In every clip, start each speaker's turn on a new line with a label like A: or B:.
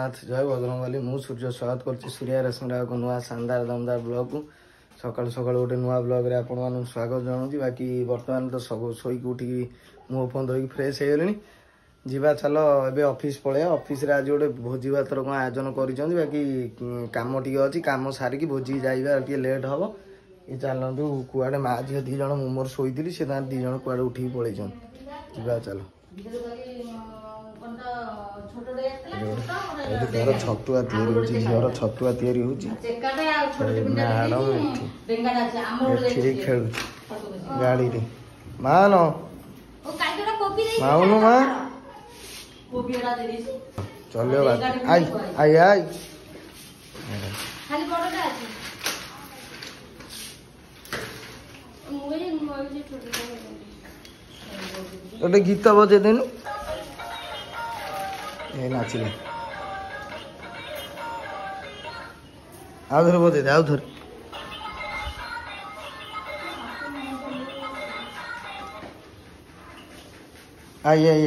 A: जगन्नाथ जय बजरंगबली मु सूर्य स्वागत कर सूर्या रश्मिरा को नुआ शानदार दमदार ब्लॉग को सकाल सकाल गोटे नुआ ब्लॉग रे आपण मानु स्वागत जनाऊँ। बाकी बर्तमान तो सब शोक उठिकी मुँह फोन धोक फ्रेश हो गले जीवा चल ए ऑफिस पड़े ऑफिस रे आज गोटे भोजी भातर कौन आयोजन कर बाकी कम टी अच्छी कम सारिकी भोजी जाइबा टे लेट हम ये चलतु कुआड़े माँ झील दी जन मु मोर शोली सी दी जन कुआड़े उठिकी पलैन जीवा चल घर छतुआ झीर छतुआ खेल गाड़ी रे मान माउनु माँ चलो आई आई आई गोटे गीत बजे देनु नाचिले आउथर बजे दे आउथर आई आई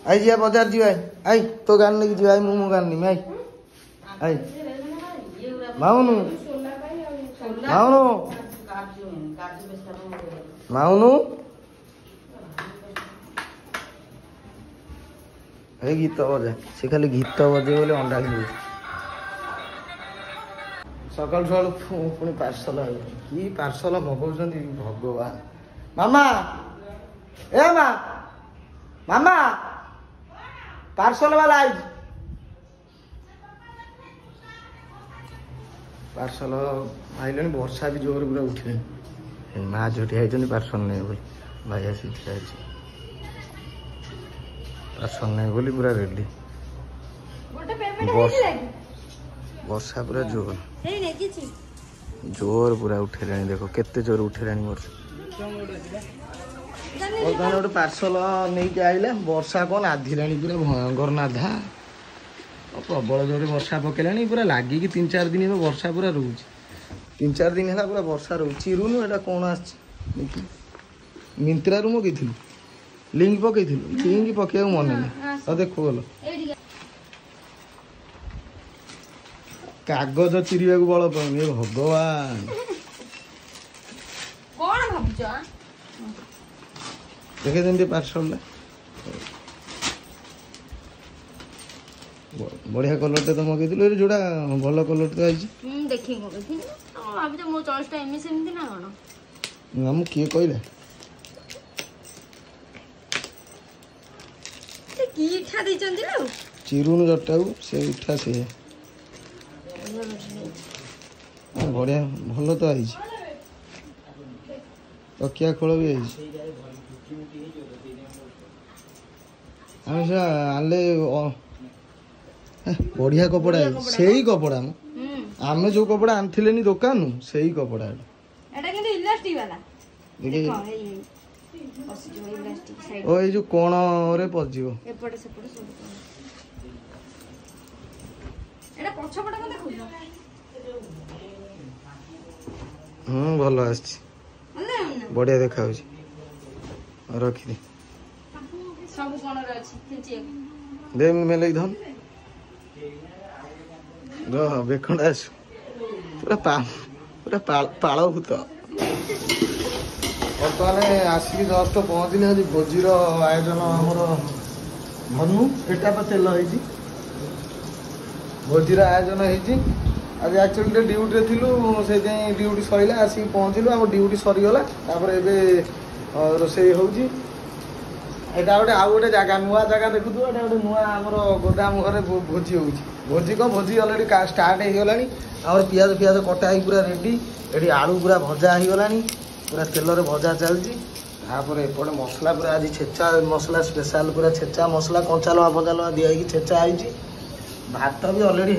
A: आई जी बाजार जी आई तो गान लेके जी आई मु गान नहीं आई आई माउनु माउनु माउनु ए गीत बजा से खाली गीत बजे बोले अंडा सकाल सकाल पुणी पार्सल कि पार्सल मगाऊँ भगवान मामा ए मामा पार्सल वाला आई पार्सल आइले वर्षा भी जोर पूरा उठे माँ झुटी आई पार्सल नहीं बोली भाई आसी पार्सल नहीं बोली पूरा रेडी वर्षा पूरा जोर जोर पूरा उठे देखो केते जोर उठे गोटे पार्सल नहीं के आइले वर्षा कौन आधिला पूरा भयंकर नाधा प्रबल जोर वर्षा पकेला पूरा लगिकी 3-4 दिन वर्षा पूरा रोच 3-4 दिन है पूरा वर्षा रोच चिरुनु एटा कौन आ मिंत्रा रु मगेलु लिंक पकई लिंक पकड़ मन नहीं देख बोल कागज चिरिया बल पाऊनी भगवान देखे जमी पार्सल बढ़िया कलर तो मगेलु जोड़ा भल कलर तो आई किए कहला चिरुनु जटा से इठा से बढ़िया भल तो आई तकिया खोल भी आई आले बढ़िया कपड़ा से ही कपड़ा आम जो कपड़ा आनी दुकान से ही कपड़ा ओ ये जो कोण रे पजिबो भल आ बढ़िया देखा रखी दे मेले धन रह बेखंड आसु पूरा पूरा पाल भूत बर्तमान आसिक जस्ट पहुँचले आज भोजीर आयोजन आमर धनु एटा तो तेल है भोजीर आयोजन है आज एक्चुअली ड्यूटी थिलु से ड्यूटी सरला आसिक पहुँचलु आम ड्यूटी सरीगला रोषे होगी एटा गोटे आउ गोटे जगह नुआ जगह देखु गोटे नुआ आमर गोदाम घर भोजी हो भोजी अलरेडी स्टार्ट हो गला पियाज फियाज कटा ही पूरा रेडी ये आलू पूरा भजा हो गला पूरा तेल रे भजा चलती एपटे मसला पूरा आज छेचा मसला स्पेशल पूरा छेचा मसला कंचा लुआ भजा लुआ दिखाई छेचा आई भात भी अलरेडी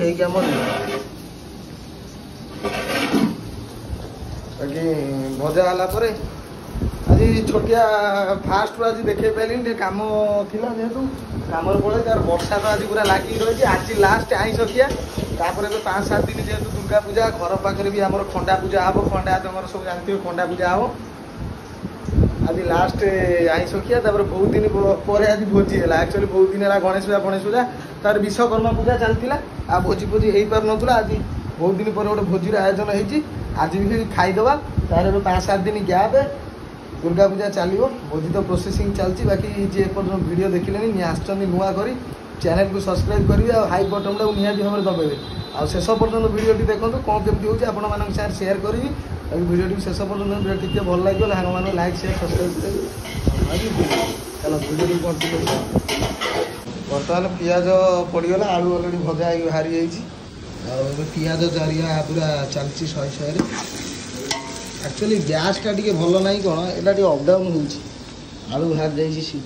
A: बाकी भजा है आज छोटिया फास्ट आज देखे पारे कम थिला जेहेतु कम पड़े तार वर्षा तो आज पूरा लगिक रही आज लास्ट आईस खिया 5-7 दिन जेहेतु दुर्गा पूजा घर पाखे भी आम खंडा पूजा हम खंडा तुम सब जानते हो खंडा पूजा हम आज लास्ट आईस खिया बहुत दिन पर आज भोजी है एक्चुअली बहुत दिन है गणेश पूजा गणेश पूजा तार विश्वकर्मा पूजा चलता आ भोजी भोजी हो पार ना आज बहुत दिन पर गोटे भोजी आयोजन होती आज भी खाईदे तार 5-7 दिन गैप दुर्गा पूजा चलो भोजी तो प्रोसेसिंग चलती बाकी जी एपर्तन वीडियो देखिले नहीं आसचंदी नुआ करी चैनल को सब्सक्राइब करेंगे और हाई बटन टाक निहाती भाव में दबाइबे आ शेष पर्यटन वीडियो देखो कौन केमती होने साथ सेयार करी वीडियो शेष पर्यटन वीडियो टी भल लगे सांग मैंने लाइक शेयर सब्सक्राइब चलो वीडियो कंटिन्यू बर्तमान पियाज पड़गला आलू अलरेडी भजा हो बाहरी जाइए पियाज जरिया पूरा चलती 100 एक्चुअली गैस टा टी भल ना कौन एटा टी अपडाउन हो आलू बाहर जाइए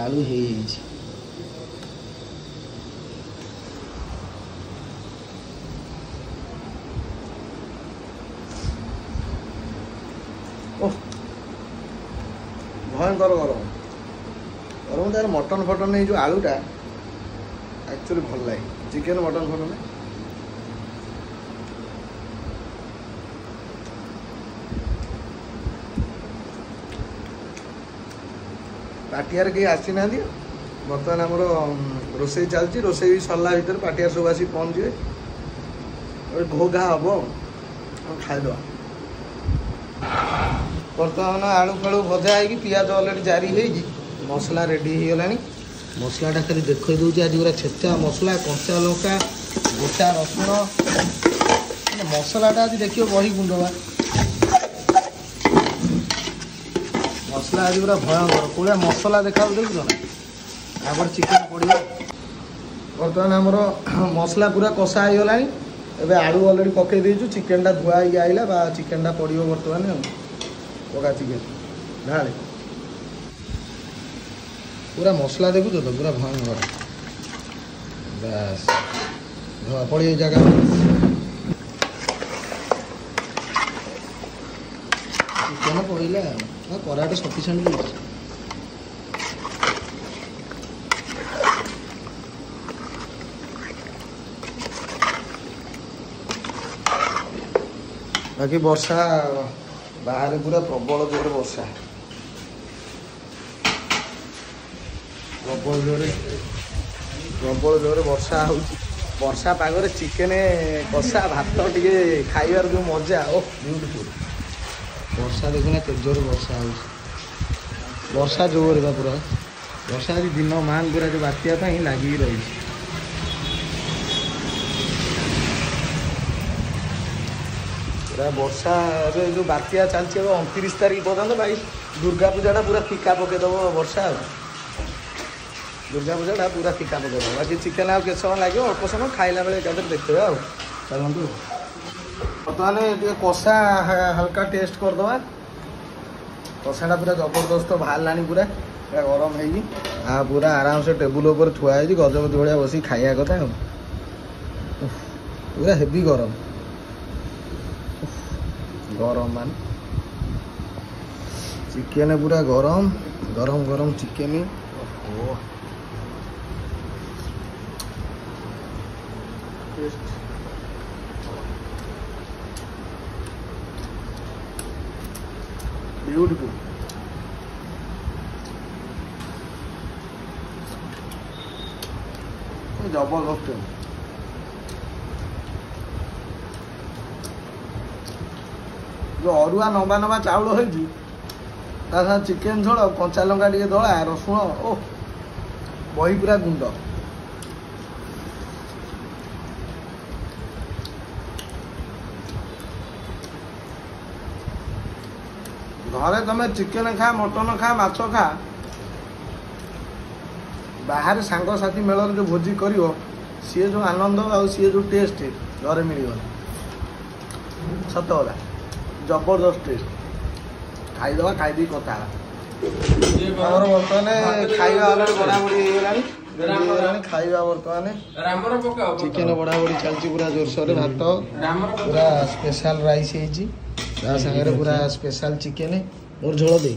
A: आलू हो भयंकर गरम गरम तार मटन फटन नहीं जो आलूटा एक्चुअली भल लगे चिकेन मटन फटन पाटियार कहीं आसी ना बर्तमान आमर रोसे चलती रोसे भी सरला भर पाटियार सब आसी पहुँचे घो घा हम खाईदे बर्तमान आलू फालू भजा हो पियाज अलरेडी जारी हो मसला रेडी हो गलानी मसलाटा खाली देखई दूसरी आज पूरा छेचा मसला कंचा लंका गोटा रसुण मसलाटा आज देखिए बही गुंडवा मसला आज पूरा भयंकर कौड़ा मसला देखा देखुन ना आगे चिकेन पड़ो बर्तमान आमर मसला पूरा कषा हो गलानी एबे आलू अलरेडी पकई देचु चिकेनटा धुआ हो आइला बा चिकेनटा पड़ो बर्तमान पका चिकेन ढाले पूरा मसला देखुच तो पूरा भयंकर बस पड़े जगह चिकेन पड़े कराटे सफिसीयंट बाकी वर्षा बाहर पूरा प्रबल जोर वर्षा प्रबल जोर वर्षा हो वर्षा पागरे चिकेन कषा भात टे खाइबार जो मजा ओ ब्यूटीफुल वर्षा देखुना के जोर वर्षा हो वर्षा जोर पूरा वर्षा आज दिन मान पूरा जो बात्या लगी रही पूरा वर्षा जो बात्या चलती 29 तारीख पर्यटन भाई दुर्गा पूजा पूरा फिका पकईदेव वर्षा दुर्गा पूजा पूरा फिका पकईदेव बाकी चिकेन आउ के समय लगे अल्प समय खाइला बेले एकादे देखते आउ चलतु बर्तमान ये कषा हल्का टेस्ट करदे कषाटा पूरा जबरदस्त बाहर पूरा गरम है पूरा आराम से टेबुल ऊपर थुआ है गजपति भाया बस खाया कथा पूरा हेवी गरम गरम मान चिकेन पूरा गरम गरम गरम चिकेन ब्यूटीफुल जबरदस्त जो अरुआ नंबा नंबा चाउल हो चिकेन झोल कंचा लंका टे दला रसुण ओ बही पूरा गुंड घरे तमें चिकेन खा मटन खा माछ खा बाहर सांग साथी मेलन जो भोजी कर सी जो आनंद आ सी जो टेस्ट घरे मिल सत कथा जबरदस्त टेस्ट खाईदे खाई कथा बर्तमान खाଇବା अलरेडी बड़ा बड़ी खाଇବା बर्तमान चिकेन बड़ा बड़ी चलती पूरा जोरसोर भात पूरा स्पेशल राइस है पूरा स्पेशल चिकेन मोर झोल दे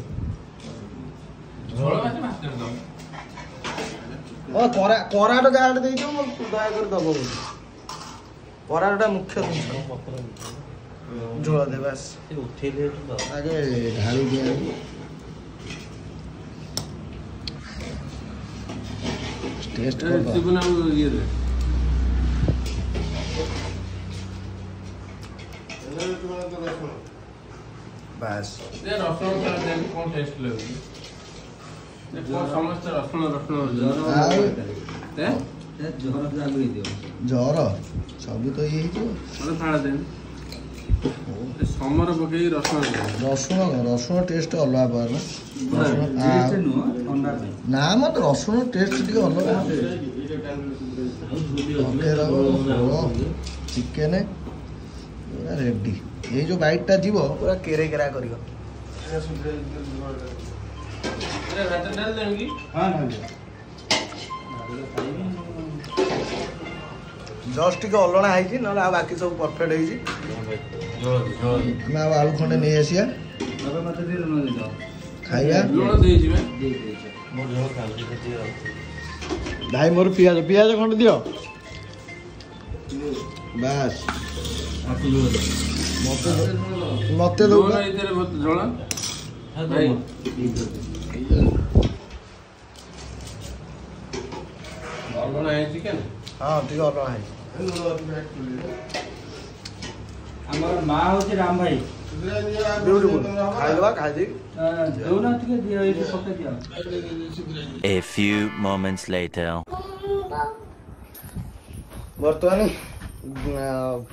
A: कराट गार्ड दे दयाकर दब कराटा मुख्य जिन झोल दे बस आगे ढाली दिया टेस्ट कर ये दे बस
B: ये रसुण का देख कौन टेस्ट लगेगी देखो समस्त रसुण
A: जर सब तो ये
B: फाड़ा दे समर पकई रसुण
A: रसुण टेस्ट अलग ना मत रसुण टेस्ट टे अलग चिकेन रेडी ये जो बाइट टा जीव पूरा केरे केरा करियो जस्ट टिके अलणा है ना बाकी सब परफेक्ट है आलू खंडे नहीं आसिया खाइया भाई मोर पियाज पियाज खंडे दियो बस मत दो हाँ ठीक है
C: हमर मां होची राम भाई
A: ब्यूटीफुल खाइबा खाइ दे
C: देउना ठीक दिया ये पक्का दिया
D: A few moments later
A: बर्तमान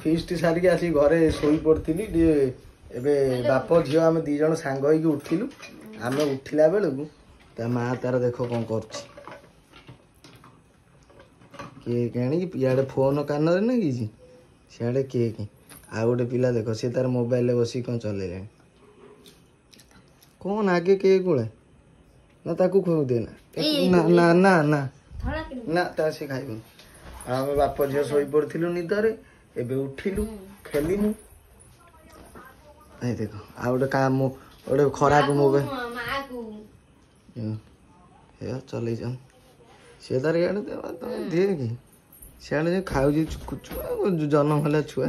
A: फीस्ट सारिक आसी घरे शोई पड़ती एबे बाप झील आम दी जन सांग होइकी उठिलु आम उठिला बेलू ता माँ तार देख कौन कर इे फोन कान ना कि सियाड़े किए कि आ गोटे पिला देख सी तार मोबाइल बस कौन चल कौन आगे किए कूड़े ना ताकू खुआ दे ना ना ना ना ना ता से खाइबुन आम बाप झील शोई पड़ू निदरे एबे उठिलु खेलिनु देख आ गोटे काम गोटे खराब मोबाइल चल सी तार इे दिए कि सियाड़े जो खाऊ जन्म है छुआ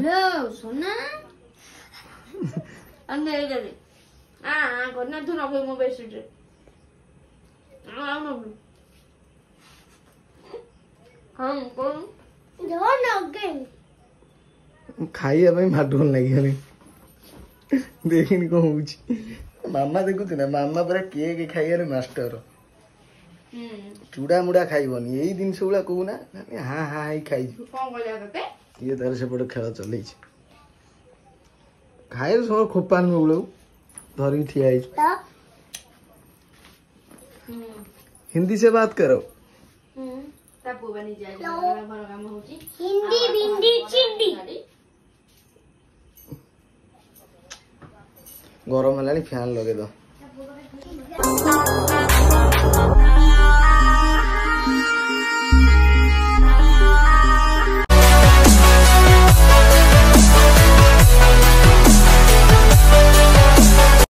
A: खाइया माडोल लगे देखनी कौन हो मामा देखुच ना मामा पूरा केक खाइबार मास्टर चूड़ा मुड़ा खाइबनी यही जिनस गुला कहूना हाँ हाँ ही खाई ये तार सेपटे खेल चल खाए सब खोपान में धरिक ठिया हिंदी से बात करो गरम है फैन लगे दो